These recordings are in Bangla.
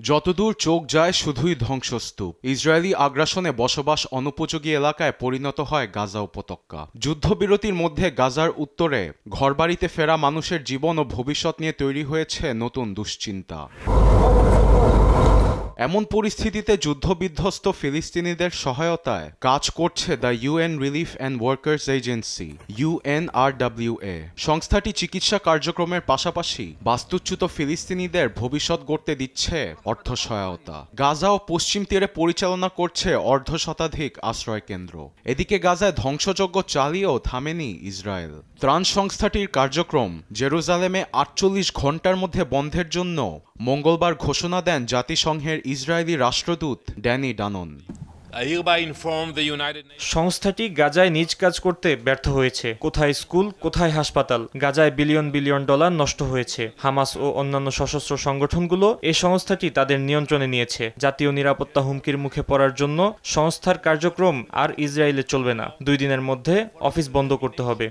যতদূর চোখ যায় শুধুই ধ্বংসস্তূপ। ইসরায়েলি আগ্রাসনে বসবাস অনুপযোগী এলাকায় পরিণত হয় গাজা উপত্যকা। যুদ্ধবিরতির মধ্যে গাজার উত্তরে ঘরবাড়িতে ফেরা মানুষের জীবন ও ভবিষ্যৎ নিয়ে তৈরি হয়েছে নতুন দুশ্চিন্তা। এমন পরিস্থিতিতে যুদ্ধবিধ্বস্ত ফিলিস্তিনিদের সহায়তায় কাজ করছে the UN relief and workers agency UNRWA। সংস্থাটি চিকিৎসা কার্যক্রমের পাশাপাশি বাস্তুচ্যুত ফিলিস্তিনিদের ভবিষ্যৎ গড়তে দিচ্ছে অর্থ সহায়তা। গাজা ও পশ্চিম তীরে পরিচালনা করছে অর্ধশতাধিক আশ্রয় কেন্দ্র। এদিকে গাজায় ধ্বংসযজ্ঞ চালিয়েও থামেনি ইসরায়েল। ত্রাণ সংস্থাটির কার্যক্রম জেরুজালেমে ৪৮ ঘণ্টার মধ্যে বন্ধের জন্য মঙ্গলবার ঘোষণা দেন জাতিসংঘের ইসরায়েলি রাষ্ট্রদূত ড্যানি ডানন। সংস্থাটি গাজায় নিজ কাজ করতে ব্যর্থ হয়েছে। কোথায় স্কুল, কোথায় হাসপাতাল। গাজায় বিলিয়ন বিলিয়ন ডলার নষ্ট হয়েছে। হামাস ও অন্যান্য সশস্ত্র সংগঠনগুলো এই সংস্থাটি তাদের নিয়ন্ত্রণে নিয়েছে। জাতীয় নিরাপত্তা হুমকির মুখে পড়ার জন্য সংস্থার কার্যক্রম আর ইসরায়েলে চলবে না। ২ দিনের মধ্যে অফিস বন্ধ করতে হবে।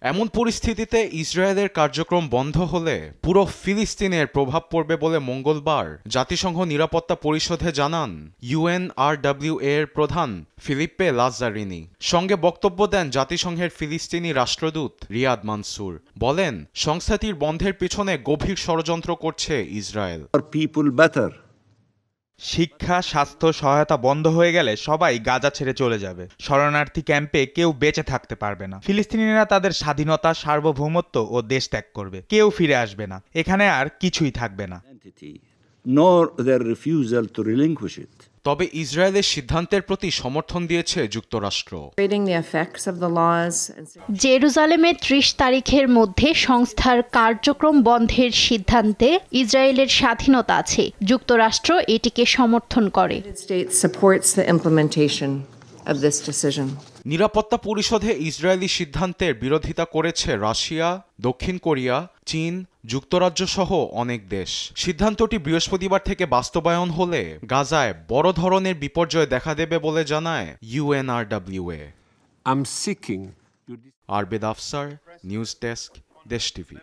এমন পরিস্থিতিতে ইসরায়েলের কার্যক্রম বন্ধ হলে পুরো ফিলিস্তিনের প্রভাব পড়বে বলে মঙ্গলবার জাতিসংঘ নিরাপত্তা পরিষদে জানান UNRWA এর প্রধান ফিলিপ্পে লাজারিনি। সঙ্গে বক্তব্য দেন জাতিসংঘের ফিলিস্তিনি রাষ্ট্রদূত রিয়াদ মানসুর। বলেন, সংস্থাটির বন্ধের পিছনে গভীর ষড়যন্ত্র করছে ইসরায়েল। শিক্ষা, স্বাস্থ্য সহায়তা বন্ধ হয়ে গেলে সবাই গাজা ছেড়ে চলে যাবে। শরণার্থী ক্যাম্পে কেউ বেঁচে থাকতে পারবে না। ফিলিস্তিনিরা তাদের স্বাধীনতা, সার্বভৌমত্ব ও দেশ ত্যাগ করবে। কেউ ফিরে আসবে না। এখানে আর কিছুই থাকবে না। তবে ইসরায়েলের সিদ্ধান্তের প্রতি সমর্থন দিয়েছে যুক্তরাষ্ট্র। জেরুজালেমে ৩০ তারিখের মধ্যে সংস্থার কার্যক্রম বন্ধের সিদ্ধান্তে ইসরায়েলের স্বাধীনতা আছে। যুক্তরাষ্ট্র এটিকে সমর্থন করে। নিরাপত্তা পরিষদে ইসরায়েলি সিদ্ধান্তের বিরোধিতা করেছে রাশিয়া, দক্ষিণ কোরিয়া, চীন, যুক্তরাজ্য সহ অনেক দেশ। সিদ্ধান্তটি বৃহস্পতিবার থেকে বাস্তবায়ন হলে গাজায় বড় ধরনের বিপর্যয় দেখা দেবে বলে জানায় UNRWA। আরবেদ আফসার, নিউজ ডেস্ক, দেশ টিভি।